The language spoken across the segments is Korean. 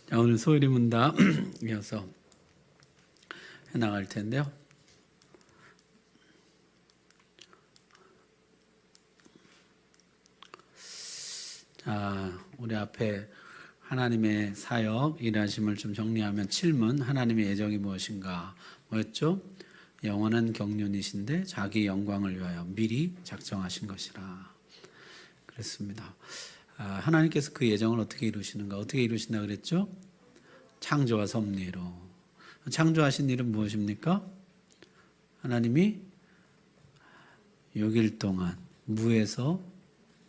자, 오늘 소일이 문답 이어서 해나갈 텐데요. 자, 우리 앞에 하나님의 사역, 일하심을 좀 정리하면 7문, 하나님의 예정이 무엇인가? 뭐였죠? 영원한 경륜이신데 자기 영광을 위하여 미리 작정하신 것이라 그랬습니다. 하나님께서 그 예정을 어떻게 이루시는가? 어떻게 이루신다 그랬죠? 창조와 섭리로. 창조하신 일은 무엇입니까? 하나님이 6일 동안 무에서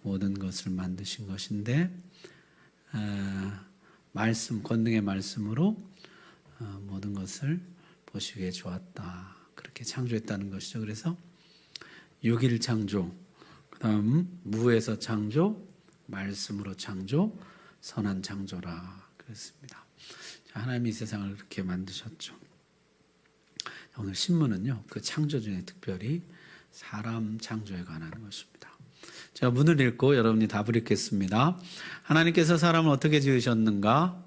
모든 것을 만드신 것인데 말씀, 권능의 말씀으로 모든 것을 보시기에 좋았다. 그렇게 창조했다는 것이죠. 그래서 6일 창조, 그 다음 무에서 창조, 말씀으로 창조, 선한 창조라 그랬습니다. 하나님이 이 세상을 그렇게 만드셨죠. 오늘 신문은요, 그 창조 중에 특별히 사람 창조에 관한 것입니다. 제가 문을 읽고 여러분이 답을 읽겠습니다. 하나님께서 사람을 어떻게 지으셨는가?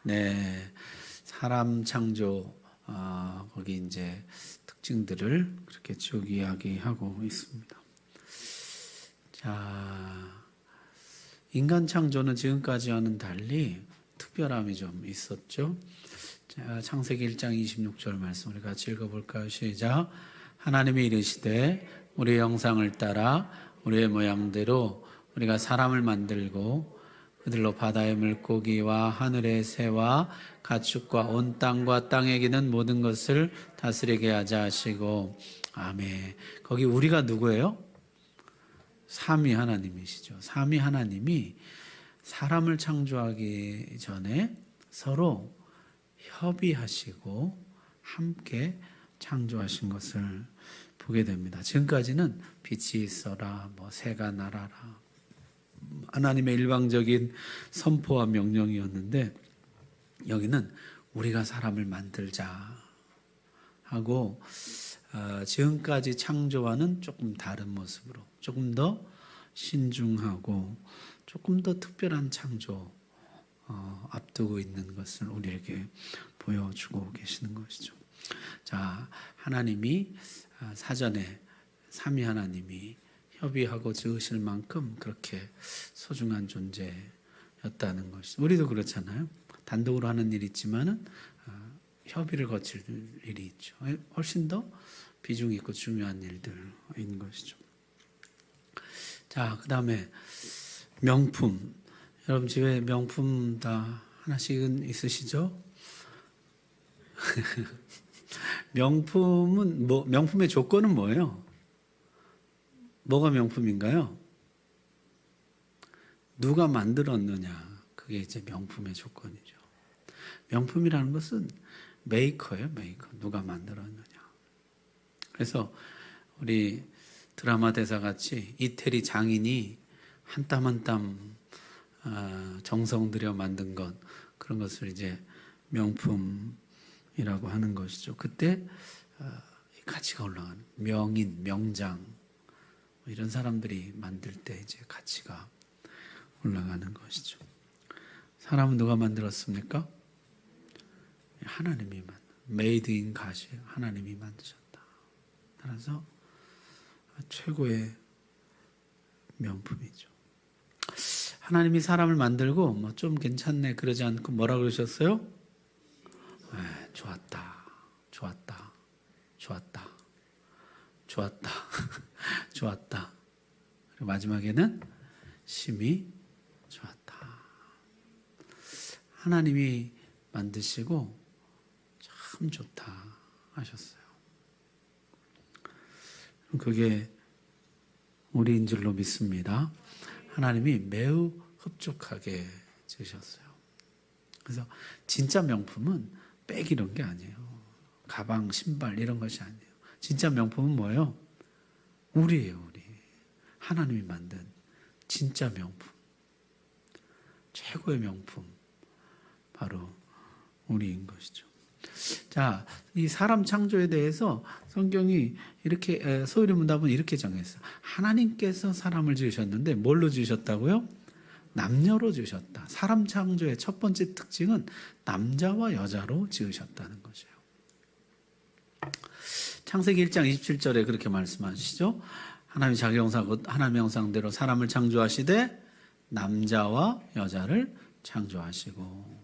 네, 사람 창조, 거기 이제 특징들을 그렇게 쭉 이야기하고 있습니다. 자, 인간 창조는 지금까지와는 달리 특별함이 좀 있었죠. 자, 창세기 1장 26절 말씀 우리 같이 읽어볼까요? 시작. 하나님이 이르시되 우리의 형상을 따라 우리의 모양대로 우리가 사람을 만들고 그들로 바다의 물고기와 하늘의 새와 가축과 온 땅과 땅에 기는 모든 것을 다스리게 하자 하시고 아멘. 거기 우리가 누구예요? 삼위 하나님이시죠. 삼위 하나님이 사람을 창조하기 전에 서로 협의하시고 함께 창조하신 것을 보게 됩니다. 지금까지는 빛이 있어라, 새가 날아라, 하나님의 일방적인 선포와 명령이었는데 여기는 우리가 사람을 만들자 하고 지금까지 창조와는 조금 다른 모습으로 조금 더 신중하고 조금 더 특별한 창조 앞두고 있는 것을 우리에게 보여주고 계시는 것이죠. 자, 하나님이 사전에 삼위 하나님이 협의하고 지으실 만큼 그렇게 소중한 존재였다는 것이죠. 우리도 그렇잖아요. 단독으로 하는 일이 있지만은 협의를 거칠 일이 있죠. 훨씬 더 비중 있고 중요한 일들인 것이죠. 자, 그 다음에 명품. 여러분 집에 명품 다 하나씩은 있으시죠? 명품은 명품의 조건은 뭐예요? 뭐가 명품인가요? 누가 만들었느냐. 그게 이제 명품의 조건이죠. 명품이라는 것은 메이커예요, 메이커. 누가 만들었느냐. 그래서 우리 드라마 대사 같이 이태리 장인이 한 땀 한 땀 정성 들여 만든 것, 그런 것을 이제 명품이라고 하는 것이죠. 그때 가치가 올라가는 명인, 명장 이런 사람들이 만들 때 이제 가치가 올라가는 것이죠. 사람은 누가 만들었습니까? 하나님이 메이드 인 갓이 하나님이 만드셨다. 따라서 최고의 명품이죠. 하나님이 사람을 만들고 좀 괜찮네 그러지 않고 뭐라 그러셨어요? 좋았다, 좋았다, 좋았다, 좋았다, 좋았다. 그리고 마지막에는 심히 좋았다. 하나님이 만드시고 참 좋다 하셨어요. 그게 우리인 줄로 믿습니다. 하나님이 매우 흡족하게 지으셨어요. 그래서 진짜 명품은 백 이런 게 아니에요. 가방, 신발 이런 것이 아니에요. 진짜 명품은 뭐예요? 우리예요, 우리. 하나님이 만든 진짜 명품. 최고의 명품. 바로 우리인 것이죠. 자, 이 사람 창조에 대해서 성경이 이렇게 소유리 문답은 이렇게 정했어요. 하나님께서 사람을 지으셨는데 뭘로 지으셨다고요? 남녀로 지으셨다. 사람 창조의 첫 번째 특징은 남자와 여자로 지으셨다는 거죠. 창세기 1장 27절에 그렇게 말씀하시죠. 하나님이 자기 형상 곧 하나님의 형상대로 사람을 창조하시되 남자와 여자를 창조하시고,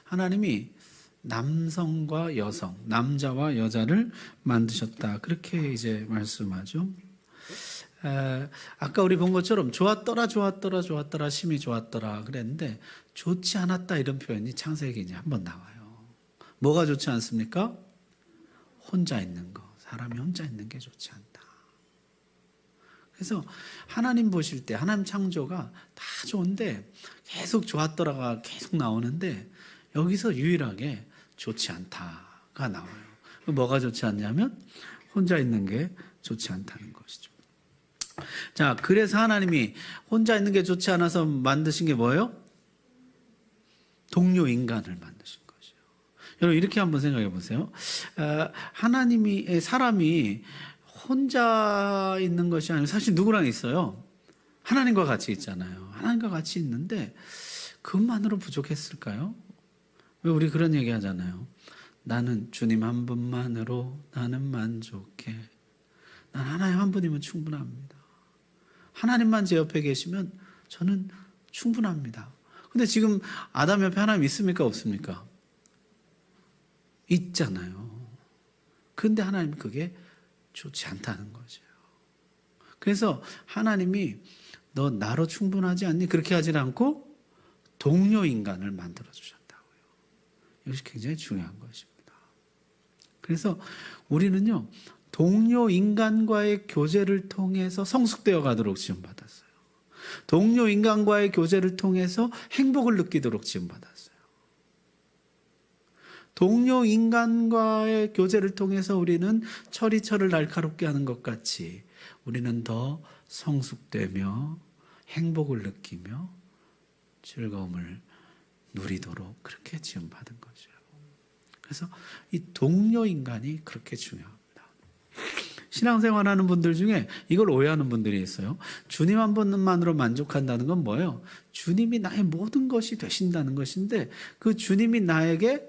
하나님이 남성과 여성, 남자와 여자를 만드셨다. 그렇게 이제 말씀하죠. 아까 우리 본 것처럼 좋았더라, 심히 좋았더라 그랬는데 좋지 않았다 이런 표현이 창세기에 이제 한번 나와요. 뭐가 좋지 않습니까? 혼자 있는 거, 사람이 혼자 있는 게 좋지 않다. 그래서 하나님 보실 때 하나님 창조가 다 좋은데 계속 좋았더라가 계속 나오는데 여기서 유일하게 좋지 않다가 나와요. 뭐가 좋지 않냐면 혼자 있는 게 좋지 않다는 것이죠. 자, 그래서 하나님이 혼자 있는 게 좋지 않아서 만드신 게 뭐예요? 동료 인간을 만드신 것이에요. 여러분 이렇게 한번 생각해 보세요. 사람이 혼자 있는 것이 아니고 사실 누구랑 있어요? 하나님과 같이 있잖아요. 하나님과 같이 있는데 그것만으로 부족했을까요? 왜 우리 그런 얘기 하잖아요. 나는 주님 한 분만으로 나는 만족해. 난 하나님 한 분이면 충분합니다. 하나님만 제 옆에 계시면 저는 충분합니다. 근데 지금 아담 옆에 하나님 있습니까? 없습니까? 있잖아요. 근데 하나님 그게 좋지 않다는 거죠. 그래서 하나님이 너 나로 충분하지 않니? 그렇게 하지 않고 동료 인간을 만들어 주셨다고요. 이것이 굉장히 중요한 것입니다. 그래서 우리는요, 동료 인간과의 교제를 통해서 성숙되어 가도록 지음받았어요. 동료 인간과의 교제를 통해서 행복을 느끼도록 지음받았어요. 동료 인간과의 교제를 통해서 우리는 철이 철을 날카롭게 하는 것 같이 우리는 더 성숙되며 행복을 느끼며 즐거움을 누리도록 그렇게 지음받은 거죠. 그래서 이 동료 인간이 그렇게 중요합니다. 신앙생활하는 분들 중에 이걸 오해하는 분들이 있어요. 주님 한 분만으로 만족한다는 건 뭐예요? 주님이 나의 모든 것이 되신다는 것인데 그 주님이 나에게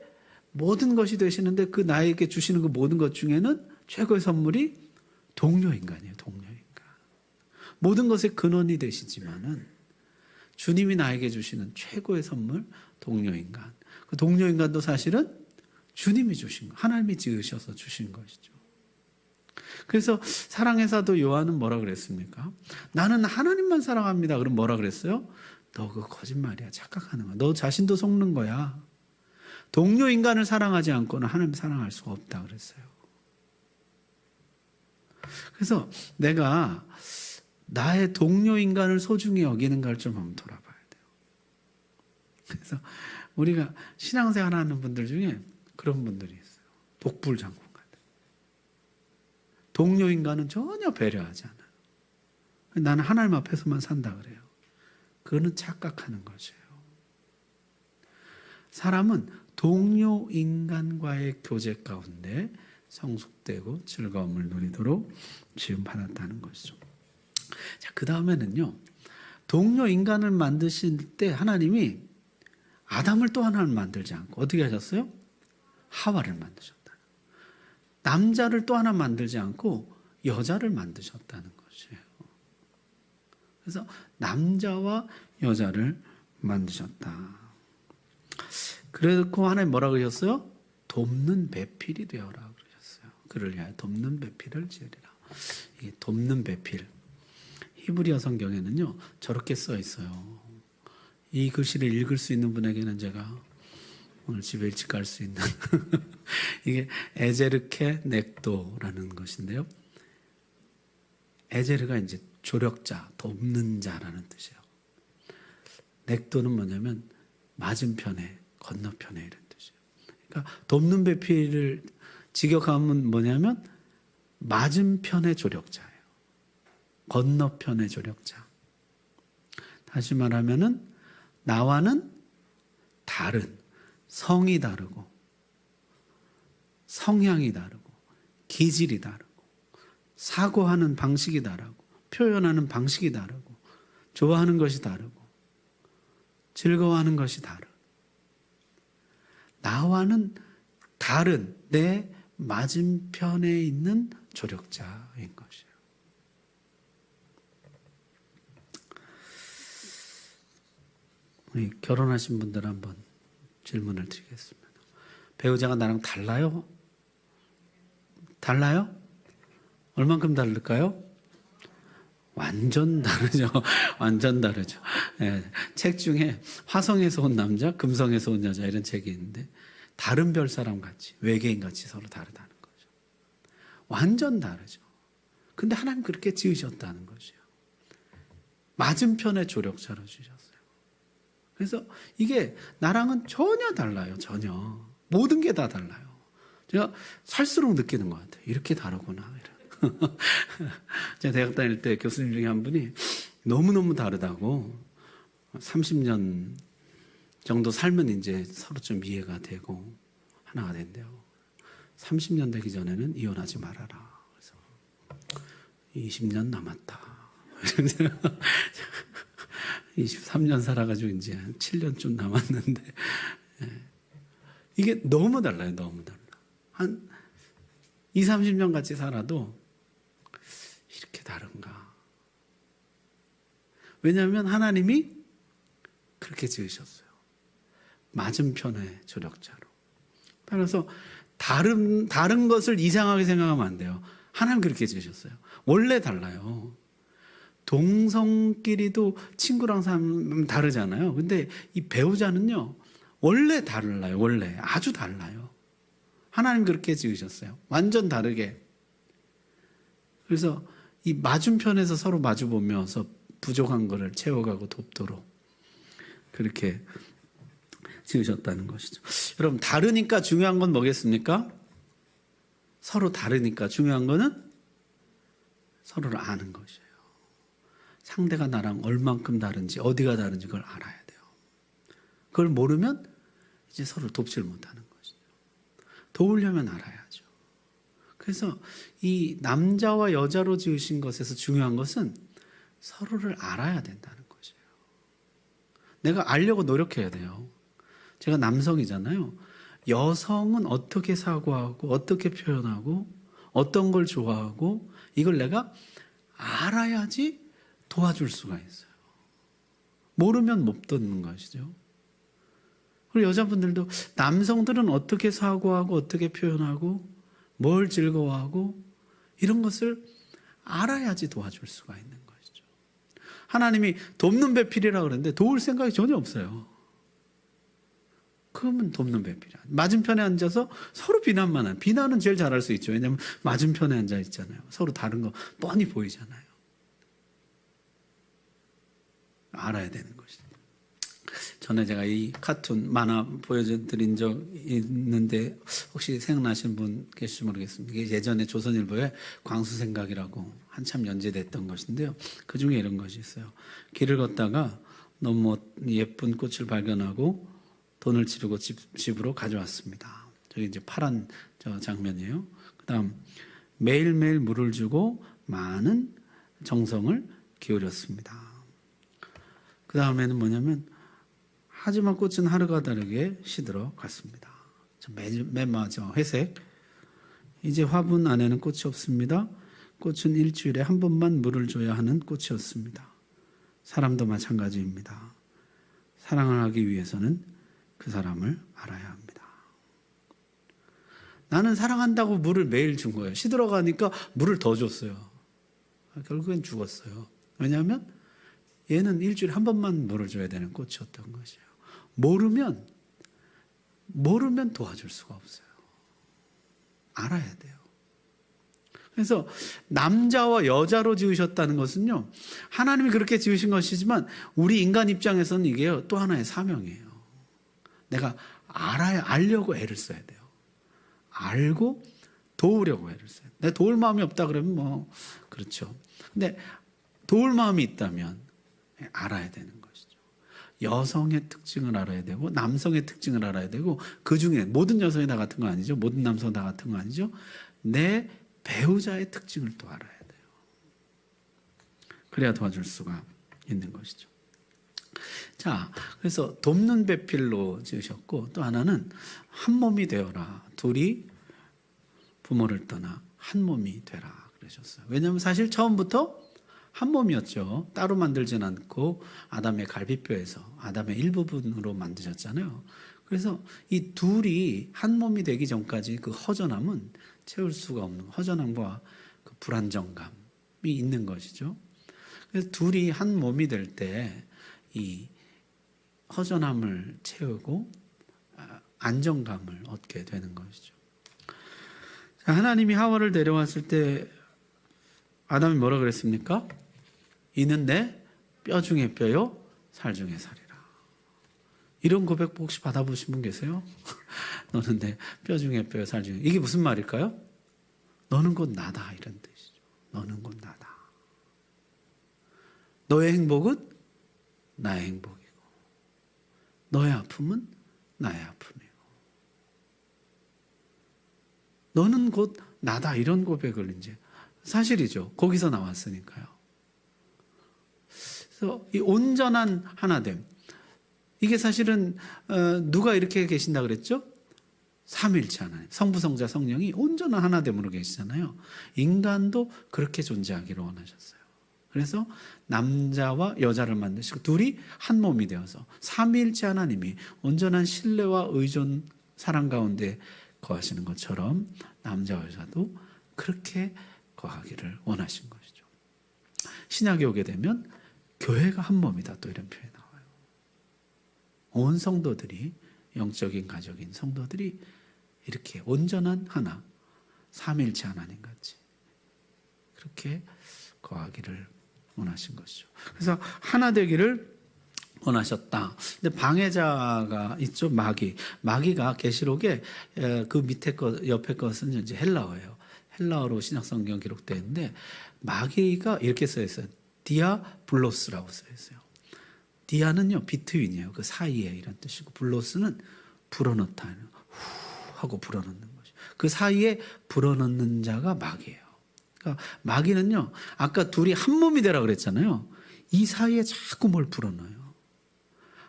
모든 것이 되시는데 그 나에게 주시는 그 모든 것 중에는 최고의 선물이 동료 인간이에요. 동료 인간. 모든 것의 근원이 되시지만은 주님이 나에게 주시는 최고의 선물 동료 인간. 그 동료 인간도 사실은 주님이 주신 거, 하나님이 지으셔서 주신 것이죠. 그래서 사랑의 사도 요한은 뭐라 그랬습니까? 나는 하나님만 사랑합니다. 그럼 뭐라 그랬어요? 너 그거 거짓말이야. 착각하는 거야. 너 자신도 속는 거야. 동료 인간을 사랑하지 않고는 하나님 사랑할 수가 없다 그랬어요. 그래서 내가 나의 동료 인간을 소중히 여기는가를 좀 한번 돌아봐야 돼요. 그래서 우리가 신앙생활 하는 분들 중에 그런 분들이 있어요. 복불장군 같은. 동료 인간은 전혀 배려하지 않아요. 나는 하나님 앞에서만 산다 그래요. 그거는 착각하는 것이에요. 사람은 동료 인간과의 교제 가운데 성숙되고 즐거움을 누리도록 지음받았다는 것이죠. 자, 그 다음에는요, 동료 인간을 만드실 때 하나님이 아담을 또 하나를 만들지 않고 어떻게 하셨어요? 하와를 만드셨다. 남자를 또 하나 만들지 않고 여자를 만드셨다는 것이에요. 그래서 남자와 여자를 만드셨다. 그래서 하나님 뭐라고 그러셨어요? 돕는 배필이 되어라 그러셨어요. 그를 위하여 돕는 배필을 지으리라. 이게 돕는 배필. 히브리어 성경에는요, 저렇게 써 있어요. 이 글씨를 읽을 수 있는 분에게는 제가 오늘 집에 일찍 갈 수 있는 이게 에제르케 넥도라는 것인데요. 에제르가 이제 조력자, 돕는 자라는 뜻이에요. 넥도는 뭐냐면 맞은편에, 건너편에 이런 뜻이에요. 그러니까 돕는 배필을 직역하면 뭐냐면 맞은편의 조력자예요. 건너편의 조력자. 다시 말하면은 나와는 다른, 성이 다르고 성향이 다르고 기질이 다르고 사고하는 방식이 다르고 표현하는 방식이 다르고 좋아하는 것이 다르고 즐거워하는 것이 다르고 나와는 다른 내 맞은편에 있는 조력자인 것이에요. 우리 결혼하신 분들 한번 질문을 드리겠습니다. 배우자가 나랑 달라요? 달라요? 얼만큼 다를까요? 완전 다르죠. 완전 다르죠. 예, 책 중에 화성에서 온 남자, 금성에서 온 여자 이런 책이 있는데 다른 별 사람 같이 외계인 같이 서로 다르다는 거죠. 완전 다르죠. 근데 하나님 그렇게 지으셨다는 것이에요. 맞은편의 조력자로 주셨어요. 그래서 이게 나랑은 전혀 달라요. 전혀. 모든 게 다 달라요. 제가 살수록 느끼는 것 같아요. 이렇게 다르구나. 제가 대학 다닐 때 교수님 중에 한 분이 너무너무 다르다고 30년 정도 살면 이제 서로 좀 이해가 되고 하나가 된대요. 30년 되기 전에는 이혼하지 말아라. 그래서 20년 남았다. 23년 살아가지고 이제 7년쯤 남았는데 이게 너무 달라요. 너무 달라. 한 20, 30년 같이 살아도 이렇게 다른가. 왜냐하면 하나님이 그렇게 지으셨어요. 맞은편의 조력자로. 따라서 다른 것을 이상하게 생각하면 안 돼요. 하나님 그렇게 지으셨어요. 원래 달라요. 동성끼리도 친구랑 사람 다르잖아요. 근데 이 배우자는요, 원래 달라요. 원래 아주 달라요. 하나님 그렇게 지으셨어요. 완전 다르게. 그래서 이 맞은편에서 서로 마주보면서 부족한 거를 채워가고 돕도록 그렇게 지으셨다는 것이죠. 여러분, 다르니까 중요한 건 뭐겠습니까? 서로 다르니까 중요한 거는 서로를 아는 것이에요. 상대가 나랑 얼만큼 다른지, 어디가 다른지 그걸 알아야 돼요. 그걸 모르면 이제 서로 돕질 못하는 것이죠. 도우려면 알아야죠. 그래서 이 남자와 여자로 지으신 것에서 중요한 것은 서로를 알아야 된다는 것이에요. 내가 알려고 노력해야 돼요. 제가 남성이잖아요. 여성은 어떻게 사고하고 어떻게 표현하고 어떤 걸 좋아하고 이걸 내가 알아야지 도와줄 수가 있어요. 모르면 못 돕는 것이죠. 그리고 여자분들도 남성들은 어떻게 사고하고 어떻게 표현하고 뭘 즐거워하고 이런 것을 알아야지 도와줄 수가 있는 것이죠. 하나님이 돕는 배필이라고 그러는데 도울 생각이 전혀 없어요. 그러면 돕는 배필이야. 맞은편에 앉아서 서로 비난만 하는. 비난은 제일 잘할 수 있죠. 왜냐하면 맞은편에 앉아 있잖아요. 서로 다른 거 뻔히 보이잖아요. 알아야 되는 것이죠. 전에 제가 이 카툰 만화 보여드린 적 있는데 혹시 생각나시는 분 계실지 모르겠습니다. 이게 예전에 조선일보에 광수생각이라고 한참 연재됐던 것인데요. 그중에 이런 것이 있어요. 길을 걷다가 너무 예쁜 꽃을 발견하고 돈을 치르고 집으로 가져왔습니다. 저기 이제 파란 저 장면이에요. 그다음 매일매일 물을 주고 많은 정성을 기울였습니다. 그 다음에는 뭐냐면 하지만 꽃은 하루가 다르게 시들어 갔습니다. 맨 마지막 회색. 이제 화분 안에는 꽃이 없습니다. 꽃은 일주일에 한 번만 물을 줘야 하는 꽃이었습니다. 사람도 마찬가지입니다. 사랑을 하기 위해서는 그 사람을 알아야 합니다. 나는 사랑한다고 물을 매일 준 거예요. 시들어가니까 물을 더 줬어요. 결국엔 죽었어요. 왜냐하면 얘는 일주일에 한 번만 물을 줘야 되는 꽃이었던 것이에요. 모르면 도와줄 수가 없어요. 알아야 돼요. 그래서 남자와 여자로 지으셨다는 것은요, 하나님이 그렇게 지으신 것이지만 우리 인간 입장에서는 이게요, 또 하나의 사명이에요. 내가 알려고 애를 써야 돼요. 알고 도우려고 애를 써야 돼요. 내가 도울 마음이 없다 그러면 그렇죠. 근데 도울 마음이 있다면 알아야 되는 것이죠. 여성의 특징을 알아야 되고 남성의 특징을 알아야 되고 그중에 모든 여성이 다 같은 거 아니죠. 모든 남성이 다 같은 거 아니죠. 내 배우자의 특징을 또 알아야 돼요. 그래야 도와줄 수가 있는 것이죠. 자, 그래서 돕는 배필로 지으셨고 또 하나는 한 몸이 되어라. 둘이 부모를 떠나 한 몸이 되라 그러셨어요. 왜냐하면 사실 처음부터 한 몸이었죠. 따로 만들진 않고 아담의 갈비뼈에서 아담의 일부분으로 만드셨잖아요. 그래서 이 둘이 한 몸이 되기 전까지 그 허전함은 채울 수가 없는 허전함과 그 불안정감이 있는 것이죠. 그래서 둘이 한 몸이 될 때 이 허전함을 채우고 안정감을 얻게 되는 것이죠. 자, 하나님이 하와를 데려왔을 때 아담이 뭐라 그랬습니까? 이는 내 뼈 중에 뼈요 살 중에 살이라. 이런 고백 혹시 받아보신 분 계세요? 너는 내 뼈 중에 뼈요 살 중에. 이게 무슨 말일까요? 너는 곧 나다 이런 뜻이죠. 너는 곧 나다. 너의 행복은 나의 행복이고 너의 아픔은 나의 아픔이고 너는 곧 나다 이런 고백을 이제 사실이죠. 거기서 나왔으니까요. 그래서 이 온전한 하나됨 이게 사실은 누가 이렇게 계신다 그랬죠? 삼위일체 하나님, 성부, 성자, 성령이 온전한 하나됨으로 계시잖아요. 인간도 그렇게 존재하기를 원하셨어요. 그래서 남자와 여자를 만드시고 둘이 한 몸이 되어서 삼위일체 하나님이 온전한 신뢰와 의존, 사랑 가운데 거하시는 것처럼 남자와 여자도 그렇게 거하기를 원하신 것이죠. 신약에 오게 되면 교회가 한 몸이다 또 이런 표현이 나와요. 온 성도들이 영적인 가족인 성도들이 이렇게 온전한 하나 삼위일체 하나님 같이 그렇게 거하기를 원하신 것이죠. 그래서 하나 되기를 원하셨다. 근데 방해자가 있죠. 마귀가 계시록에 그 밑에 것 옆에 것은 이제 헬라어예요. 헬라어로 신약 성경 기록되어 있는데 마귀가 이렇게 써 있어요. 디아블로스라고 써 있어요. 디아는요 비트윈이에요. 그 사이에 이런 뜻이고 블로스는 불어넣다 후 하고 불어넣는 것이. 그 사이에 불어넣는 자가 마귀예요. 그러니까 마귀는요 아까 둘이 한 몸이 되라 그랬잖아요. 이 사이에 자꾸 뭘 불어넣어요.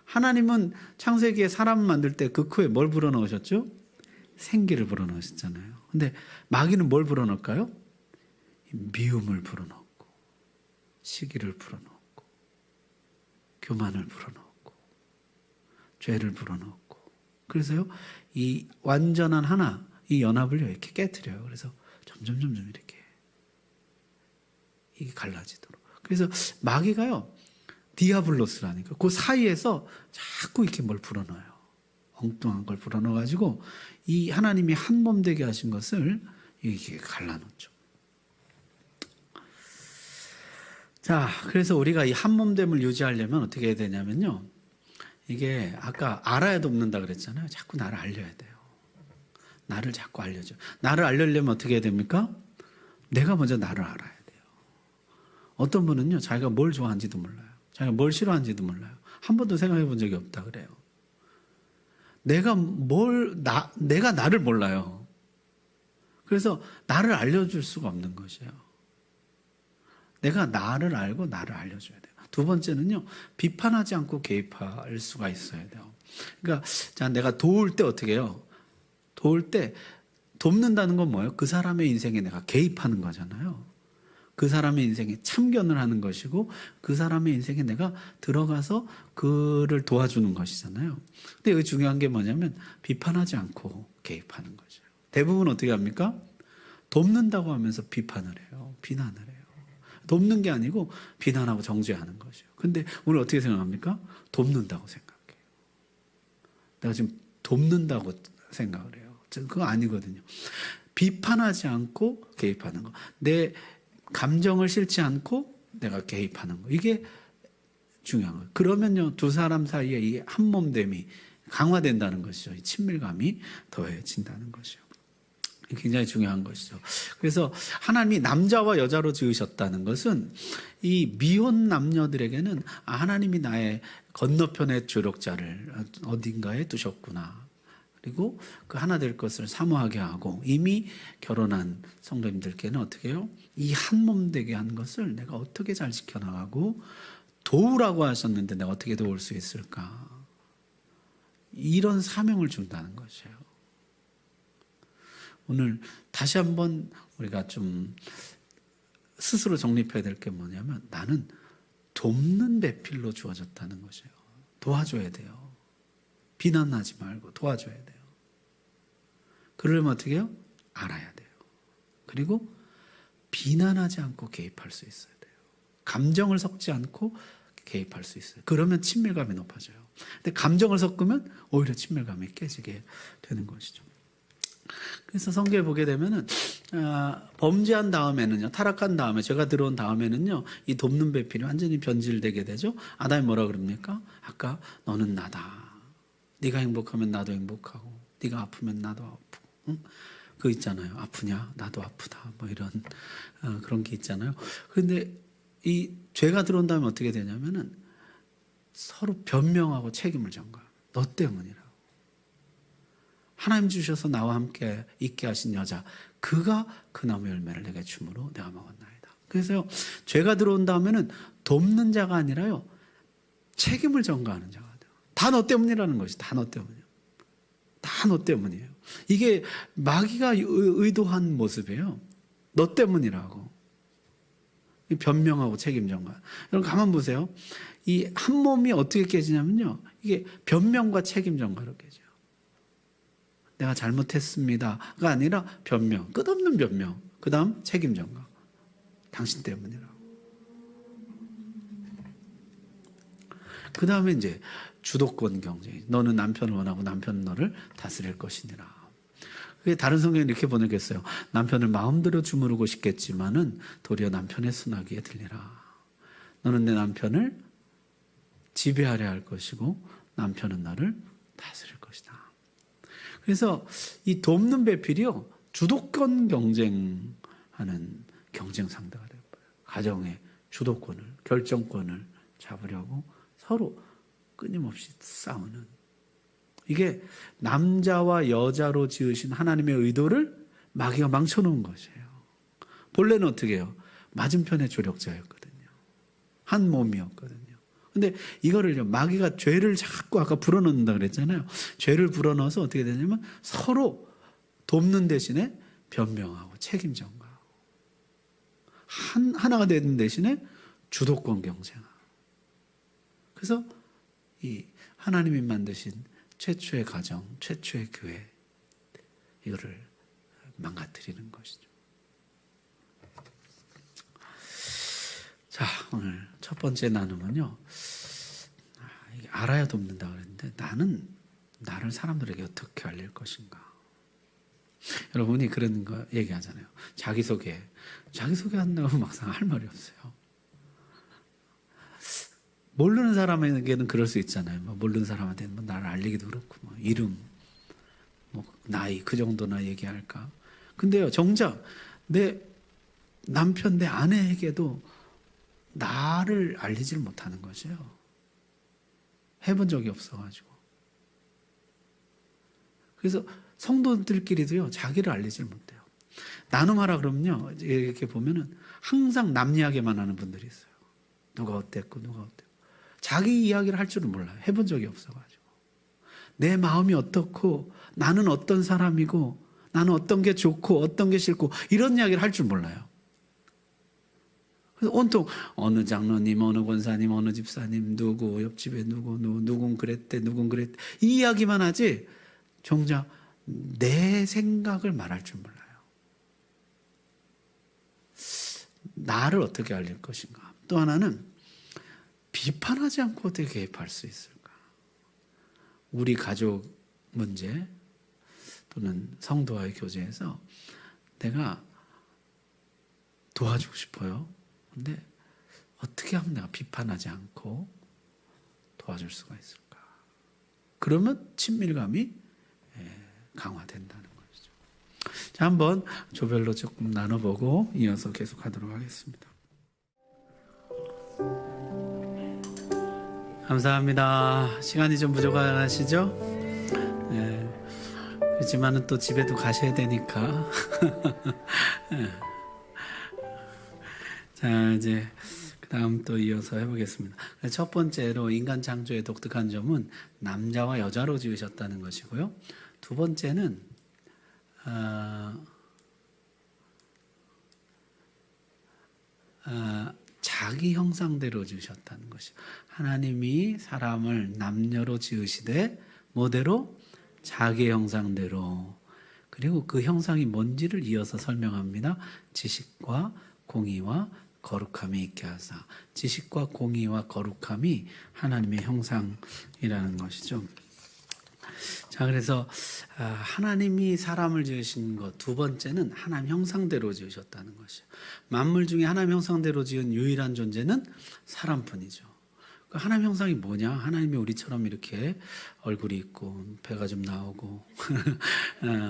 하나님은 창세기에 사람을 만들 때 그 코에 뭘 불어넣으셨죠? 생기를 불어넣으셨잖아요. 근데 마귀는 뭘 불어넣을까요? 미움을 불어넣고 시기를 불어넣고 교만을 불어넣고 죄를 불어넣고 그래서요 이 완전한 하나 이 연합을 이렇게 깨트려요. 그래서 점점 이렇게 이게 갈라지도록. 그래서 마귀가요 디아블로스라니까 그 사이에서 자꾸 이렇게 뭘 불어넣어요. 엉뚱한 걸 불어넣어가지고 이 하나님이 한 몸 되게 하신 것을 이렇게 갈라놓죠. 자, 그래서 우리가 이 한 몸됨을 유지하려면 어떻게 해야 되냐면요. 이게 아까 알아야 돕는다 그랬잖아요. 자꾸 나를 알려야 돼요. 나를 자꾸 알려줘. 나를 알려려면 어떻게 해야 됩니까? 내가 먼저 나를 알아야 돼요. 어떤 분은요, 자기가 뭘 좋아하는지도 몰라요. 자기가 뭘 싫어하는지도 몰라요. 한 번도 생각해 본 적이 없다 그래요. 내가 나를 몰라요. 그래서 나를 알려줄 수가 없는 것이에요. 내가 나를 알고 나를 알려줘야 돼요. 두 번째는요, 비판하지 않고 개입할 수가 있어야 돼요. 그러니까, 자, 내가 도울 때 어떻게 해요? 도울 때, 돕는다는 건 뭐예요? 그 사람의 인생에 내가 개입하는 거잖아요. 그 사람의 인생에 참견을 하는 것이고, 그 사람의 인생에 내가 들어가서 그를 도와주는 것이잖아요. 근데 여기 중요한 게 뭐냐면, 비판하지 않고 개입하는 거죠. 대부분 어떻게 합니까? 돕는다고 하면서 비판을 해요. 비난을 해요. 돕는 게 아니고 비난하고 정죄하는 것이에요. 근데 우리 어떻게 생각합니까? 돕는다고 생각해요. 내가 지금 돕는다고 생각을 해요. 그거 아니거든요. 비판하지 않고 개입하는 거. 내 감정을 싫지 않고 내가 개입하는 거. 이게 중요한 거예요. 그러면요, 두 사람 사이에 이 한몸됨이 강화된다는 것이죠. 이 친밀감이 더해진다는 것이요. 굉장히 중요한 것이죠. 그래서 하나님이 남자와 여자로 지으셨다는 것은 이 미혼 남녀들에게는 하나님이 나의 건너편의 조력자를 어딘가에 두셨구나. 그리고 그 하나 될 것을 사모하게 하고, 이미 결혼한 성도님들께는 어떻게 해요? 이 한 몸 되게 한 것을 내가 어떻게 잘 지켜나가고, 도우라고 하셨는데 내가 어떻게 도울 수 있을까? 이런 사명을 준다는 것이에요. 오늘 다시 한번 우리가 좀 스스로 정립해야 될 게 뭐냐면, 나는 돕는 배필로 주어졌다는 것이에요. 도와줘야 돼요. 비난하지 말고 도와줘야 돼요. 그러려면 어떻게 해요? 알아야 돼요. 그리고 비난하지 않고 개입할 수 있어야 돼요. 감정을 섞지 않고 개입할 수 있어요. 그러면 친밀감이 높아져요. 근데 감정을 섞으면 오히려 친밀감이 깨지게 되는 것이죠. 그래서 성경에 보게 되면은 범죄한 다음에는요, 타락한 다음에, 죄가 들어온 다음에는요, 이 돕는 배필이 완전히 변질되게 되죠. 아담이 뭐라 그럽니까? 아까 너는 나다. 네가 행복하면 나도 행복하고, 네가 아프면 나도 아프고, 응? 그거 있잖아요. 아프냐? 나도 아프다. 뭐 이런 그런 게 있잖아요. 그런데 이 죄가 들어온 다음에 어떻게 되냐면은 서로 변명하고 책임을 전가해요. 너 때문이라. 하나님 주셔서 나와 함께 있게 하신 여자, 그가 그 나무 열매를 내게 줌으로 내가 먹었나이다. 그래서 죄가 들어온 다음에는 돕는 자가 아니라요, 책임을 전가하는 자가 돼요. 다 너 때문이라는 것이, 다 너 때문이에요. 다 너 때문이에요. 이게 마귀가 의도한 모습이에요. 너 때문이라고. 변명하고 책임 전가. 여러분 가만 보세요. 이 한 몸이 어떻게 깨지냐면요, 이게 변명과 책임 전가로 깨져요. 내가 잘못했습니다가 아니라 변명, 끝없는 변명, 그 다음 책임 전가. 당신 때문이라고. 그 다음에 이제 주도권 경쟁. 너는 남편을 원하고 남편은 너를 다스릴 것이니라. 그게 다른 성경에 이렇게 보내겠어요. 남편을 마음대로 주무르고 싶겠지만은 도리어 남편의 순하기에 들리라. 너는 내 남편을 지배하려 할 것이고 나는 너를 다스릴 것이다. 그래서 이 돕는 배필이요, 주도권 경쟁하는 경쟁 상대가 되어버려요. 가정의 주도권을, 결정권을 잡으려고 서로 끊임없이 싸우는, 이게 남자와 여자로 지으신 하나님의 의도를 마귀가 망쳐놓은 것이에요. 본래는 어떻게 해요? 맞은편의 조력자였거든요. 한 몸이었거든요. 근데 이거를요, 마귀가 죄를 자꾸 아까 불어넣는다 그랬잖아요. 죄를 불어넣어서 어떻게 되냐면 서로 돕는 대신에 변명하고 책임 전가하고, 하나가 되는 대신에 주도권 경쟁하고. 그래서 이 하나님이 만드신 최초의 가정, 최초의 교회, 이거를 망가뜨리는 것이죠. 자, 오늘 첫 번째 나눔은요, 알아야 돕는다 그랬는데, 나는 나를 사람들에게 어떻게 알릴 것인가. 여러분이 그런 거 얘기하잖아요. 자기소개 한다고 막상 할 말이 없어요. 모르는 사람에게는 그럴 수 있잖아요. 뭐 모르는 사람한테는 뭐 나를 알리기도 그렇고, 뭐 이름, 뭐 나이, 그 정도나 얘기할까. 근데요, 정작 내 남편, 내 아내에게도 나를 알리지를 못하는 것이에요. 해본 적이 없어가지고. 그래서 성도들끼리도요, 자기를 알리지를 못해요. 나눔하라 그러면요, 이렇게 보면은 항상 남 이야기만 하는 분들이 있어요. 누가 어땠고, 누가 어땠고. 자기 이야기를 할 줄은 몰라요. 해본 적이 없어가지고. 내 마음이 어떻고, 나는 어떤 사람이고, 나는 어떤 게 좋고, 어떤 게 싫고, 이런 이야기를 할 줄 몰라요. 그래서 온통 어느 장로님, 어느 권사님, 어느 집사님, 누구, 옆집에 누군 그랬대, 누군 그랬대. 이 이야기만 하지, 정작 내 생각을 말할 줄 몰라요. 나를 어떻게 알릴 것인가. 또 하나는 비판하지 않고 어떻게 개입할 수 있을까? 우리 가족 문제 또는 성도와의 교제에서 내가 도와주고 싶어요. 근데 어떻게 하면 내가 비판하지 않고 도와줄 수가 있을까? 그러면 친밀감이 강화된다는 것이죠. 자, 한번 조별로 조금 나눠보고 이어서 계속하도록 하겠습니다. 감사합니다. 시간이 좀 부족하시죠? 네. 그렇지만은 또 집에도 가셔야 되니까. 자, 이제 다음 또 이어서 해보겠습니다. 첫 번째로 인간 창조의 독특한 점은 남자와 여자로 지으셨다는 것이고요. 두 번째는 자기 형상대로 지으셨다는 것이요. 하나님이 사람을 남녀로 지으시되 뭐대로? 자기 형상대로. 그리고 그 형상이 뭔지를 이어서 설명합니다. 지식과 공의와 거룩함이 있게 하사. 지식과 공의와 거룩함이 하나님의 형상이라는 것이죠. 자, 그래서 하나님이 사람을 지으신 것, 두 번째는 하나님 형상대로 지으셨다는 것이에요. 만물 중에 하나님 형상대로 지은 유일한 존재는 사람뿐이죠. 하나님 형상이 뭐냐? 하나님이 우리처럼 이렇게 얼굴이 있고 배가 좀 나오고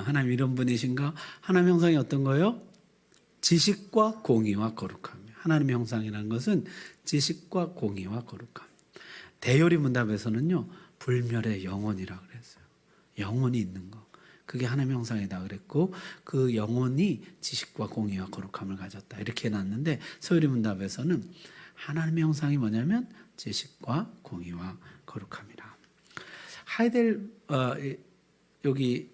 하나님 이런 분이신가? 하나님 형상이 어떤 거예요? 지식과 공의와 거룩함. 하나님의 형상이라는 것은 지식과 공의와 거룩함. 대요리 문답에서는요, 불멸의 영혼이라고 그랬어요. 영혼이 있는 거. 그게 하나님의 형상이다 그랬고, 그 영혼이 지식과 공의와 거룩함을 가졌다. 이렇게 해놨는데, 서요리 문답에서는 하나님의 형상이 뭐냐면 지식과 공의와 거룩함이라. 여기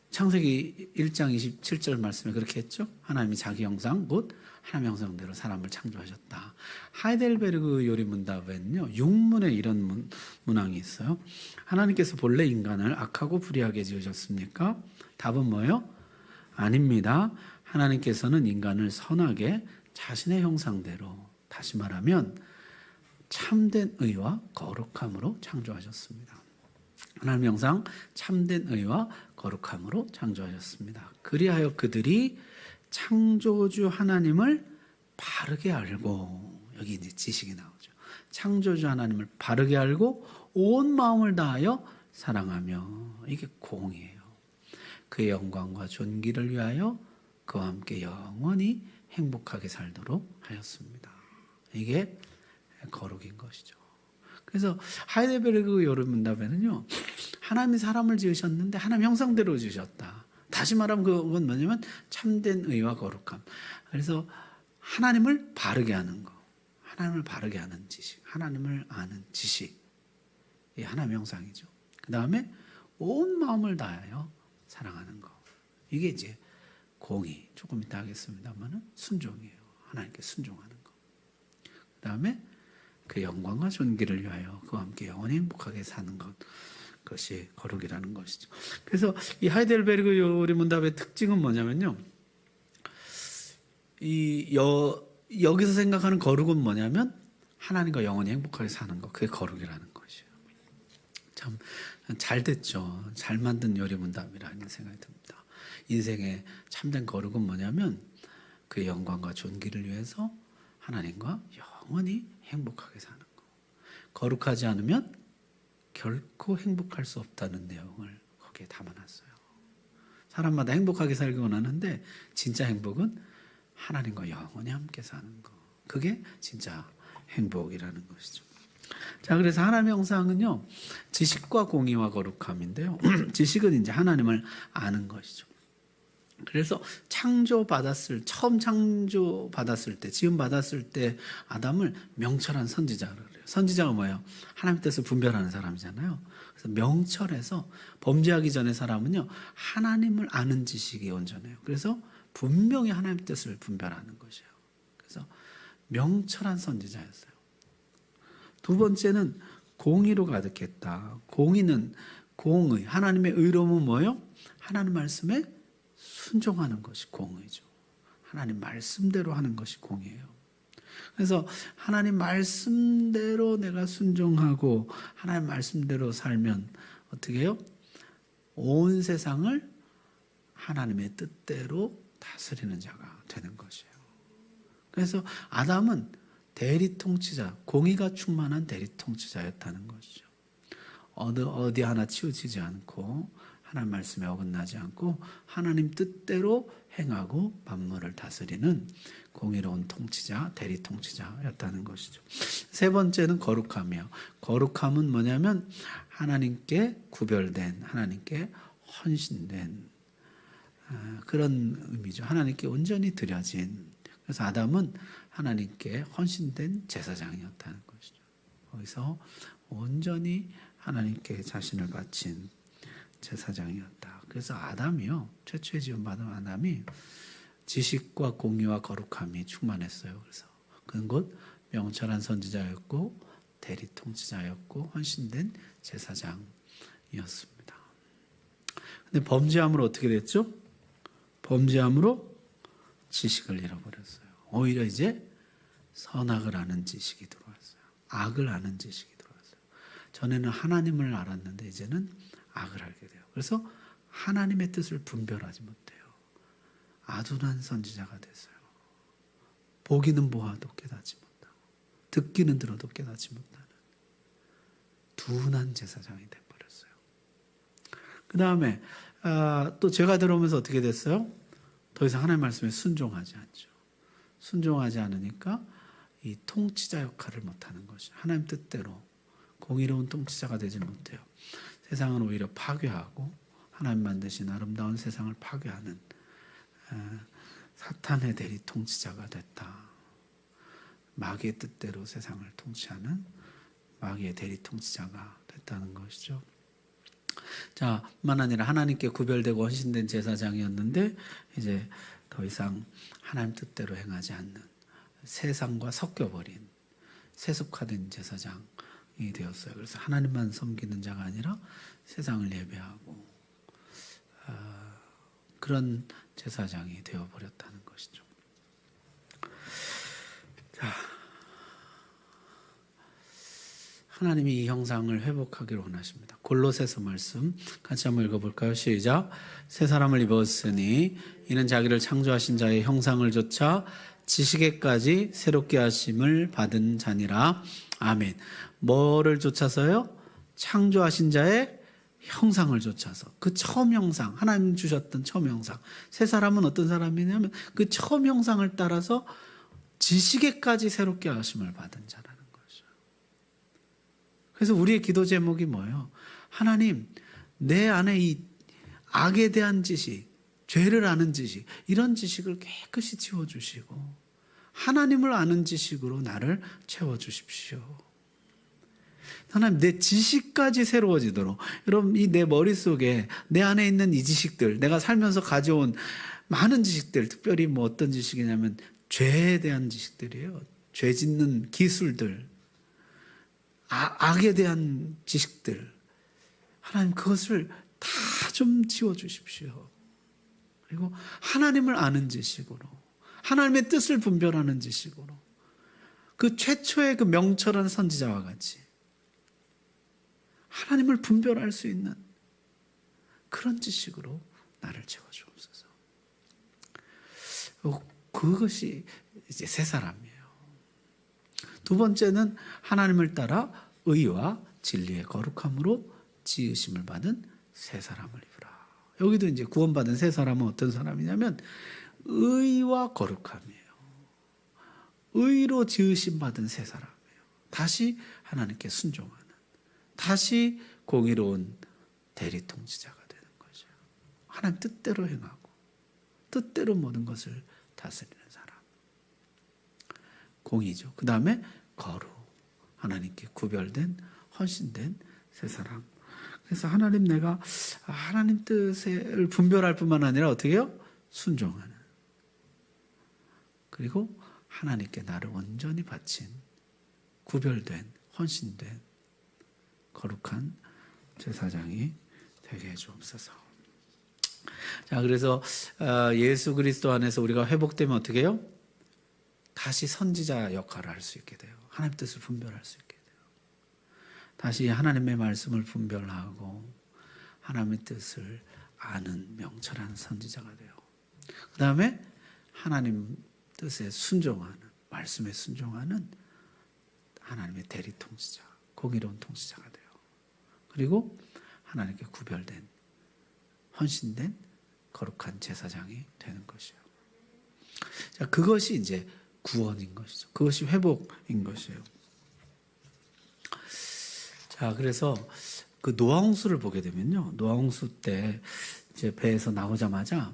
창세기 1장 27절 말씀에 그렇게 했죠. 하나님이 자기 형상, 곧 하나님의 형상대로 사람을 창조하셨다. 하이델베르그 요리 문답에는요, 6문에 이런 문항이 있어요. 하나님께서 본래 인간을 악하고 불의하게 지으셨습니까? 답은 뭐예요? 아닙니다. 하나님께서는 인간을 선하게 자신의 형상대로, 다시 말하면 참된 의와 거룩함으로 창조하셨습니다. 하나님의 형상, 참된 의와 거룩함으로 창조하셨습니다. 그리하여 그들이 창조주 하나님을 바르게 알고, 여기 이제 지식이 나오죠. 창조주 하나님을 바르게 알고 온 마음을 다하여 사랑하며, 이게 공이에요. 그의 영광과 존귀를 위하여 그와 함께 영원히 행복하게 살도록 하였습니다. 이게 거룩인 것이죠. 그래서 하이델베르그 요리 문답에는요, 하나님이 사람을 지으셨는데 하나님 형상대로 지으셨다. 다시 말하면 그건 뭐냐면 참된 의와 거룩함. 그래서 하나님을 바르게 하는 거, 하나님을 바르게 하는 지식, 하나님을 아는 지식, 이 하나님의 형상이죠. 그 다음에 온 마음을 다하여 사랑하는 거, 이게 이제 공의, 조금 이따 하겠습니다만은 순종이에요. 하나님께 순종하는 거. 그 다음에 그 영광과 존귀를 위하여 그와 함께 영원히 행복하게 사는 것, 그것이 거룩이라는 것이죠. 그래서 이 하이델베르그 요리 문답의 특징은 뭐냐면요, 여기서 생각하는 거룩은 뭐냐면 하나님과 영원히 행복하게 사는 것, 그게 거룩이라는 것이에요. 참 잘 됐죠. 잘 만든 요리 문답이라는 생각이 듭니다. 인생의 참된 거룩은 뭐냐면 그 영광과 존귀를 위해서 하나님과 영원히 행복하게 사는 거. 거룩하지 않으면 결코 행복할 수 없다는 내용을 거기에 담아놨어요. 사람마다 행복하게 살기 원하는데 진짜 행복은 하나님과 영원히 함께 사는 거. 그게 진짜 행복이라는 것이죠. 자, 그래서 하나님의 형상은요, 지식과 공의와 거룩함인데요. 지식은 이제 하나님을 아는 것이죠. 그래서 처음 창조받았을 때, 지음받았을 때 아담을 명철한 선지자라고 그래요. 선지자가 뭐예요? 하나님의 뜻을 분별하는 사람이잖아요. 그래서 명철해서 범죄하기 전에 사람은요, 하나님을 아는 지식이 온전해요. 그래서 분명히 하나님의 뜻을 분별하는 것이에요. 그래서 명철한 선지자였어요. 두 번째는 공의로 가득했다. 공의는 공의, 하나님의 의로움은 뭐예요? 하나님 말씀에 순종하는 것이 공의죠. 하나님 말씀대로 하는 것이 공의예요. 그래서 하나님 말씀대로 내가 순종하고 하나님 말씀대로 살면 어떻게 해요? 온 세상을 하나님의 뜻대로 다스리는 자가 되는 것이에요. 그래서 아담은 대리통치자, 공의가 충만한 대리통치자였다는 것이죠. 어디 하나 치우치지 않고 하나님 말씀에 어긋나지 않고 하나님 뜻대로 행하고 만물을 다스리는 공의로운 통치자, 대리 통치자였다는 것이죠. 세 번째는 거룩함이에요. 거룩함은 뭐냐면 하나님께 구별된, 하나님께 헌신된 그런 의미죠. 하나님께 온전히 드려진. 그래서 아담은 하나님께 헌신된 제사장이었다는 것이죠. 거기서 온전히 하나님께 자신을 바친 제사장이었다. 그래서 아담이요, 최초의 지음받은 아담이 지식과 공의와 거룩함이 충만했어요. 그래서 그는 곧 명철한 선지자였고 대리 통치자였고 헌신된 제사장이었습니다. 근데 범죄함으로 어떻게 됐죠? 범죄함으로 지식을 잃어버렸어요. 오히려 이제 선악을 아는 지식이 들어왔어요. 악을 아는 지식이 들어왔어요. 전에는 하나님을 알았는데 이제는 악을 알게 돼요. 그래서 하나님의 뜻을 분별하지 못해요. 아둔한 선지자가 됐어요. 보기는 보아도 깨닫지 못하고 듣기는 들어도 깨닫지 못하는 둔한 제사장이 돼버렸어요. 그 다음에 또 죄가 들어오면서 어떻게 됐어요? 더 이상 하나님 말씀에 순종하지 않죠. 순종하지 않으니까 이 통치자 역할을 못하는 것이 하나님 뜻대로 공의로운 통치자가 되지 못해요. 세상은 오히려 파괴하고 하나님 만드신 아름다운 세상을 파괴하는 사탄의 대리 통치자가 됐다. 마귀의 뜻대로 세상을 통치하는 마귀의 대리 통치자가 됐다는 것이죠. 자, 뿐만 아니라 하나님께 구별되고 헌신된 제사장이었는데 이제 더 이상 하나님 뜻대로 행하지 않는 세상과 섞여버린 세속화된 제사장이 되었어요. 그래서 하나님만 섬기는 자가 아니라 세상을 예배하고 그런 제사장이 되어버렸다는 것이죠. 자, 하나님이 이 형상을 회복하기를 원하십니다. 골로새서 말씀 같이 한번 읽어볼까요? 시작. 새 사람을 입었으니 이는 자기를 창조하신 자의 형상을 조차 지식에까지 새롭게 하심을 받은 자니라. 아멘. 뭐를 쫓아서요? 창조하신 자의 형상을 쫓아서. 그 처음 형상, 하나님 주셨던 처음 형상. 새 사람은 어떤 사람이냐면 그 처음 형상을 따라서 지식에까지 새롭게 하심을 받은 자라는 거죠. 그래서 우리의 기도 제목이 뭐예요? 하나님, 내 안에 이 악에 대한 지식, 죄를 아는 지식, 이런 지식을 깨끗이 지워주시고 하나님을 아는 지식으로 나를 채워주십시오. 하나님, 내 지식까지 새로워지도록. 여러분, 이 내 머릿속에 내 안에 있는 이 지식들, 내가 살면서 가져온 많은 지식들, 특별히 뭐 어떤 지식이냐면 죄에 대한 지식들이에요. 죄 짓는 기술들, 악에 대한 지식들. 하나님, 그것을 다 좀 지워주십시오. 그리고 하나님을 아는 지식으로, 하나님의 뜻을 분별하는 지식으로, 그 최초의 그 명철한 선지자와 같이 하나님을 분별할 수 있는 그런 지식으로 나를 채워주옵소서. 그것이 이제 새 사람이에요. 두 번째는 하나님을 따라 의와 진리의 거룩함으로 지으심을 받은 새 사람을 입으라. 여기도 이제 구원받은 새 사람은 어떤 사람이냐면 의와 거룩함이에요. 의로 지으심 받은 새 사람이에요. 다시 하나님께 순종하는, 다시 공의로운 대리 통치자가 되는 거죠. 하나님 뜻대로 행하고 뜻대로 모든 것을 다스리는 사람. 공의죠. 그 다음에 거룩. 하나님께 구별된, 헌신된 새 사람. 그래서 하나님, 내가 하나님 뜻을 분별할 뿐만 아니라 어떻게 해요? 순종하는. 그리고 하나님께 나를 온전히 바친, 구별된, 헌신된 거룩한 제사장이 되게 해주옵소서. 자, 그래서 예수 그리스도 안에서 우리가 회복되면 어떻게 해요? 다시 선지자 역할을 할 수 있게 돼요. 하나님 뜻을 분별할 수 있게 돼요. 다시 하나님의 말씀을 분별하고 하나님의 뜻을 아는 명철한 선지자가 돼요. 그 다음에 하나님 뜻에 순종하는, 말씀에 순종하는 하나님의 대리 통치자, 공의로운 통치자가 돼요. 그리고 하나님께 구별된 헌신된 거룩한 제사장이 되는 것이에요. 자, 그것이 이제 구원인 것이죠. 그것이 회복인 것이에요. 자, 그래서 그 노아홍수를 보게 되면요. 노아홍수 때 이제 배에서 나오자마자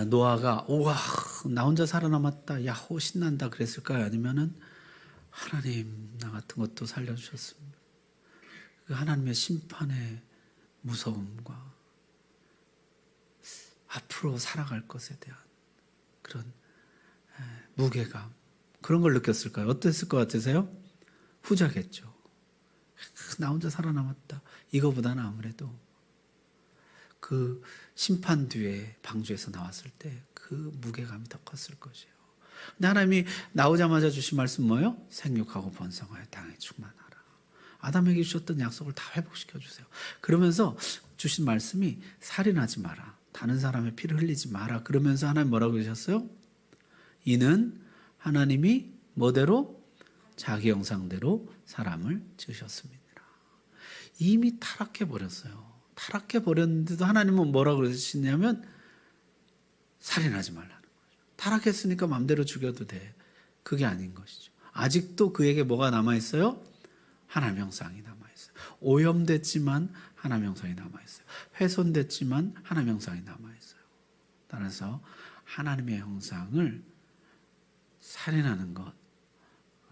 노아가 우와 나 혼자 살아남았다 야호 신난다 그랬을까요? 아니면은 하나님 나 같은 것도 살려주셨습니다. 그 하나님의 심판의 무서움과 앞으로 살아갈 것에 대한 그런 무게감 그런 걸 느꼈을까요? 어땠을 것 같으세요? 후자겠죠. 나 혼자 살아남았다. 이거보다는 아무래도 그 심판 뒤에 방주에서 나왔을 때 그 무게감이 더 컸을 것이에요. 근데 하나님이 나오자마자 주신 말씀 뭐예요? 생육하고 번성하여 땅에 충만하라. 아담에게 주셨던 약속을 다 회복시켜 주세요. 그러면서 주신 말씀이 살인하지 마라. 다른 사람의 피를 흘리지 마라. 그러면서 하나님 뭐라고 그러셨어요? 이는 하나님이 뭐대로? 자기 형상대로 사람을 지으셨습니다. 이미 타락해버렸어요. 타락해버렸는데도 하나님은 뭐라고 그러시냐면 살인하지 말라는 거죠. 타락했으니까 마음대로 죽여도 돼. 그게 아닌 것이죠. 아직도 그에게 뭐가 남아있어요? 하나님 형상이 남아있어요. 오염됐지만 하나님 형상이 남아있어요. 훼손됐지만 하나님 형상이 남아있어요. 따라서 하나님의 형상을 살인하는 것,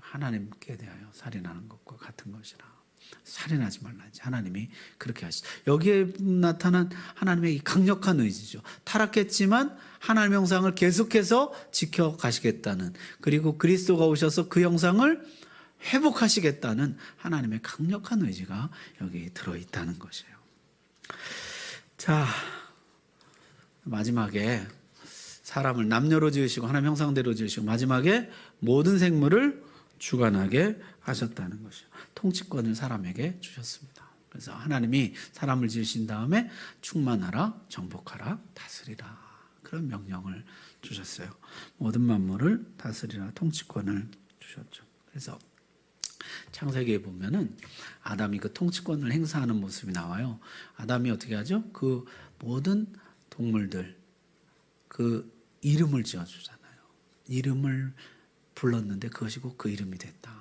하나님께 대하여 살인하는 것과 같은 것이라. 살인하지 말라지 하나님이 그렇게 하시죠. 여기에 나타난 하나님의 이 강력한 의지죠. 타락했지만 하나님의 형상을 계속해서 지켜가시겠다는, 그리고 그리스도가 오셔서 그 형상을 회복하시겠다는 하나님의 강력한 의지가 여기 들어있다는 것이에요. 자, 마지막에 사람을 남녀로 지으시고 하나님 형상대로 지으시고 마지막에 모든 생물을 주관하게 하셨다는 것이요. 통치권을 사람에게 주셨습니다. 그래서 하나님이 사람을 지으신 다음에 충만하라, 정복하라, 다스리라 그런 명령을 주셨어요. 모든 만물을 다스리라 통치권을 주셨죠. 그래서 창세기에 보면은 아담이 그 통치권을 행사하는 모습이 나와요. 아담이 어떻게 하죠? 그 모든 동물들 그 이름을 지어주잖아요. 이름을 불렀는데 그것이 곧 그 이름이 됐다.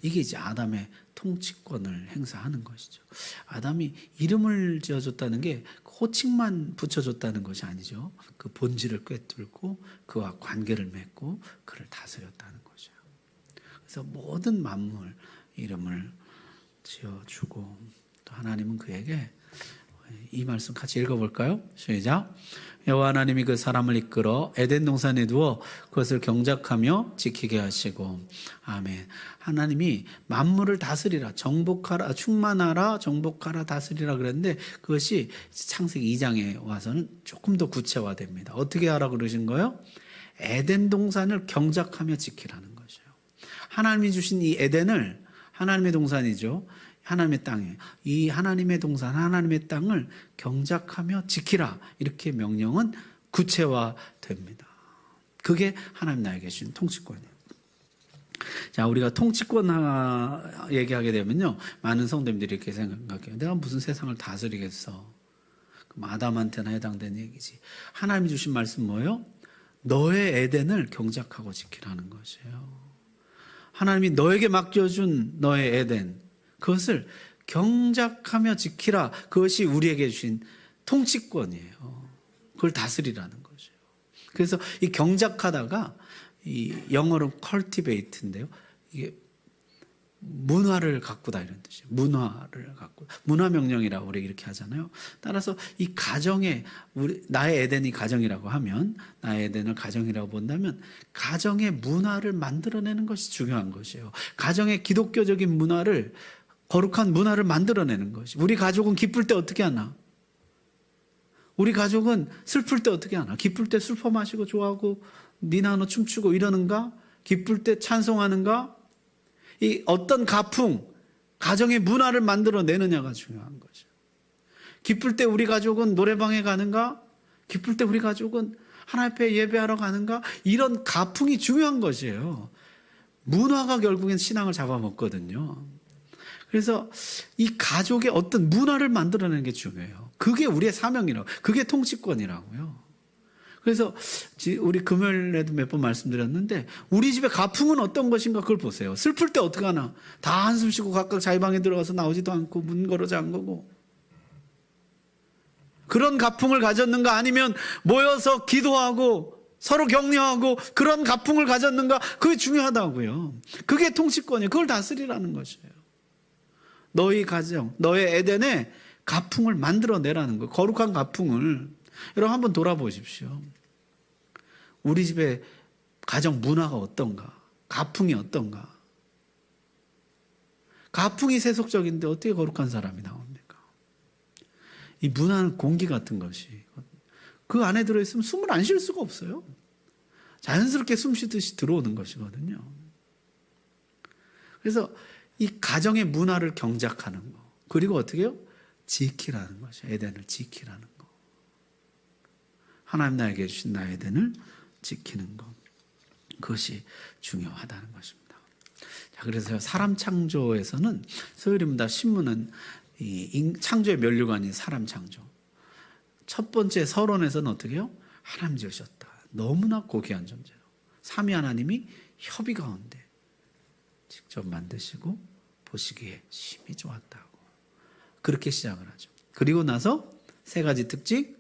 이게 이제 아담의 통치권을 행사하는 것이죠. 아담이 이름을 지어줬다는 게 호칭만 붙여줬다는 것이 아니죠. 그 본질을 꿰뚫고 그와 관계를 맺고 그를 다스렸다는 것이에요. 그래서 모든 만물 이름을 지어주고 또 하나님은 그에게 이 말씀 같이 읽어볼까요? 시작. 여호와 하나님이 그 사람을 이끌어 에덴 동산에 두어 그것을 경작하며 지키게 하시고. 아멘. 하나님이 만물을 다스리라, 정복하라, 충만하라, 정복하라, 다스리라 그랬는데 그것이 창세기 2장에 와서는 조금 더 구체화됩니다. 어떻게 하라고 그러신 거예요? 에덴 동산을 경작하며 지키라는 것이에요. 하나님이 주신 이 에덴을, 하나님의 동산이죠. 하나님의 땅에 이 하나님의 동산 하나님의 땅을 경작하며 지키라 이렇게 명령은 구체화됩니다. 그게 하나님 나에게 주신 통치권이에요. 자, 우리가 통치권 얘기하게 되면요 많은 성도님들이 이렇게 생각해요. 내가 무슨 세상을 다스리겠어. 그럼 아담한테나 해당되는 얘기지. 하나님이 주신 말씀 뭐예요? 너의 에덴을 경작하고 지키라는 것이에요. 하나님이 너에게 맡겨준 너의 에덴 그것을 경작하며 지키라. 그것이 우리에게 주신 통치권이에요. 그걸 다스리라는 것이에요. 그래서 이 경작하다가 이 영어로 cultivate인데요. 이게 문화를 가꾸다 이런 뜻이에요. 문화를 갖고 문화 명령이라고 우리 이렇게 하잖아요. 따라서 이 가정에 나의 에덴이 가정이라고 하면 나의 에덴을 가정이라고 본다면 가정의 문화를 만들어내는 것이 중요한 것이에요. 가정의 기독교적인 문화를 거룩한 문화를 만들어내는 것이. 우리 가족은 기쁠 때 어떻게 하나? 우리 가족은 슬플 때 어떻게 하나? 기쁠 때 슬퍼 마시고 좋아하고 니나노 춤추고 이러는가? 기쁠 때 찬송하는가? 이 어떤 가풍, 가정의 문화를 만들어내느냐가 중요한 거죠. 기쁠 때 우리 가족은 노래방에 가는가? 기쁠 때 우리 가족은 하나님 앞에 예배하러 가는가? 이런 가풍이 중요한 것이에요. 문화가 결국엔 신앙을 잡아먹거든요. 그래서 이 가족의 어떤 문화를 만들어내는 게 중요해요. 그게 우리의 사명이라고, 그게 통치권이라고요. 그래서 우리 금요일에도 몇 번 말씀드렸는데, 우리 집의 가풍은 어떤 것인가 그걸 보세요. 슬플 때 어떻게 하나? 다 한숨 쉬고 각각 자기 방에 들어가서 나오지도 않고 문 걸어 잠그고. 그런 가풍을 가졌는가? 아니면 모여서 기도하고 서로 격려하고 그런 가풍을 가졌는가? 그게 중요하다고요. 그게 통치권이에요. 그걸 다스리라는 것이에요. 너희 가정, 너의 에덴에 가풍을 만들어내라는 거예요. 거룩한 가풍을. 여러분 한번 돌아보십시오. 우리 집의 가정 문화가 어떤가? 가풍이 어떤가? 가풍이 세속적인데 어떻게 거룩한 사람이 나옵니까? 이 문화는 공기 같은 것이 그 안에 들어있으면 숨을 안 쉴 수가 없어요. 자연스럽게 숨 쉬듯이 들어오는 것이거든요. 그래서 이 가정의 문화를 경작하는 거, 그리고 어떻게 해요? 지키라는 것이죠. 에덴을 지키라는 거. 하나님 나에게 주신 나의 에덴을 지키는 것, 그것이 중요하다는 것입니다. 자, 그래서 사람 창조에서는 소요리문답 신문은 이 창조의 면류관이 사람 창조. 첫 번째 서론에서는 어떻게 해요? 하나님 지으셨다. 너무나 고귀한 존재로. 삼위 하나님이 협의 가운데 직접 만드시고 보시기에 심히 좋았다고. 그렇게 시작을 하죠. 그리고 나서 세 가지 특징,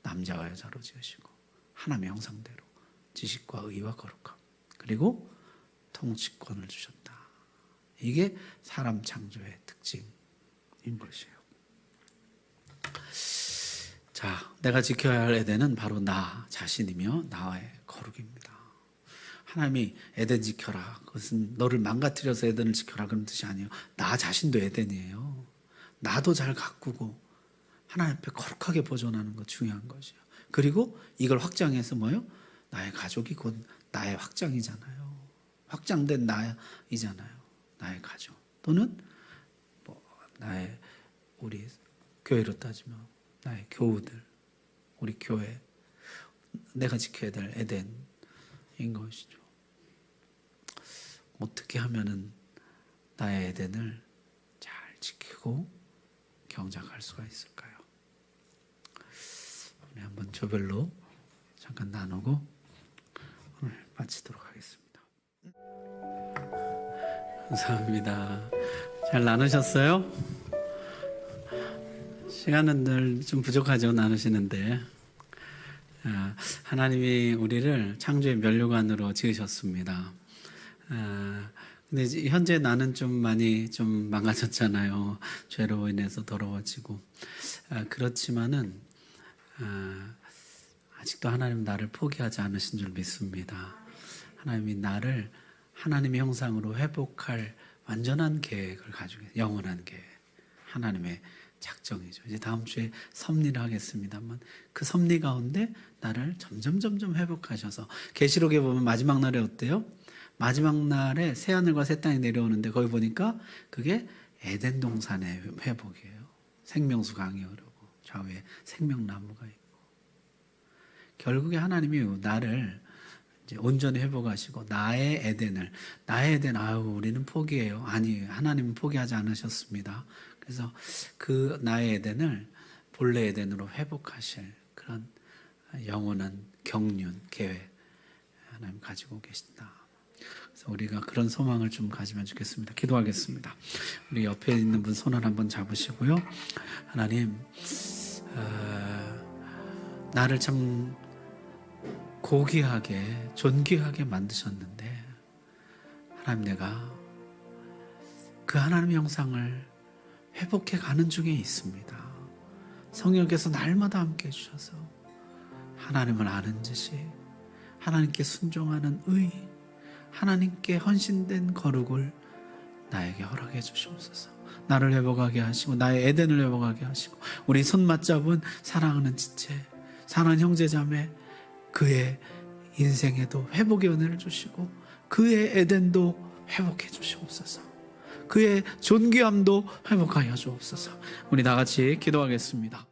남자와 여자로 지으시고 하나님의 형상대로 지식과 의와 거룩함, 그리고 통치권을 주셨다. 이게 사람 창조의 특징인 것이에요. 자, 내가 지켜야 할 에덴은 바로 나 자신이며 나의 거룩입니다. 하나님이 에덴 지켜라, 그것은 너를 망가뜨려서 에덴을 지켜라 그런 뜻이 아니에요. 나 자신도 에덴이에요. 나도 잘 가꾸고 하나님 앞에 거룩하게 보존하는 거 중요한 것이에요. 그리고 이걸 확장해서 뭐예요? 나의 가족이 곧 나의 확장이잖아요. 확장된 나이잖아요. 나의 가족 또는 뭐 나의 우리 교회로 따지면 나의 교우들, 우리 교회, 내가 지켜야 될 에덴인 것이죠. 어떻게 하면은 나의 에덴을 잘 지키고 경작할 수가 있을까요? 우리 한번 조별로 잠깐 나누고 오늘 마치도록 하겠습니다. 감사합니다. 잘 나누셨어요? 시간은 늘 좀 부족하죠, 나누시는데. 하나님이 우리를 창조의 면류관으로 지으셨습니다. 근데 현재 나는 좀 많이 좀 망가졌잖아요. 죄로 인해서 더러워지고. 그렇지만은 아직도 하나님은 나를 포기하지 않으신 줄 믿습니다. 하나님이 나를 하나님의 형상으로 회복할 완전한 계획을 가지고 있어요. 영원한 계획. 하나님의 작정이죠. 이제 다음 주에 섭리를 하겠습니다만 그 섭리 가운데 나를 점점 회복하셔서, 계시록에 보면 마지막 날에 어때요? 마지막 날에 새 하늘과 새 땅이 내려오는데 거기 보니까 그게 에덴 동산의 회복이에요. 생명수 강이 흐르고 좌우에 생명나무가 있고. 결국에 하나님이 나를 이제 온전히 회복하시고 나의 에덴을, 나의 에덴, 우리는 포기해요. 아니, 하나님은 포기하지 않으셨습니다. 그래서 그 나의 에덴을 본래 에덴으로 회복하실 그런 영원한 경륜, 계획 하나님 가지고 계신다. 그래서 우리가 그런 소망을 좀 가지면 좋겠습니다. 기도하겠습니다. 우리 옆에 있는 분 손을 한번 잡으시고요. 하나님, 나를 참 고귀하게, 존귀하게 만드셨는데 하나님, 내가 그 하나님의 형상을 회복해 가는 중에 있습니다. 성령께서 날마다 함께 해주셔서 하나님을 아는 지식, 하나님께 순종하는 의, 하나님께 헌신된 거룩을 나에게 허락해 주시옵소서. 나를 회복하게 하시고 나의 에덴을 회복하게 하시고 우리 손 맞잡은 사랑하는 지체, 사랑하는 형제자매, 그의 인생에도 회복의 은혜를 주시고 그의 에덴도 회복해 주시옵소서. 그의 존귀함도 회복하여 주옵소서. 우리 다 같이 기도하겠습니다.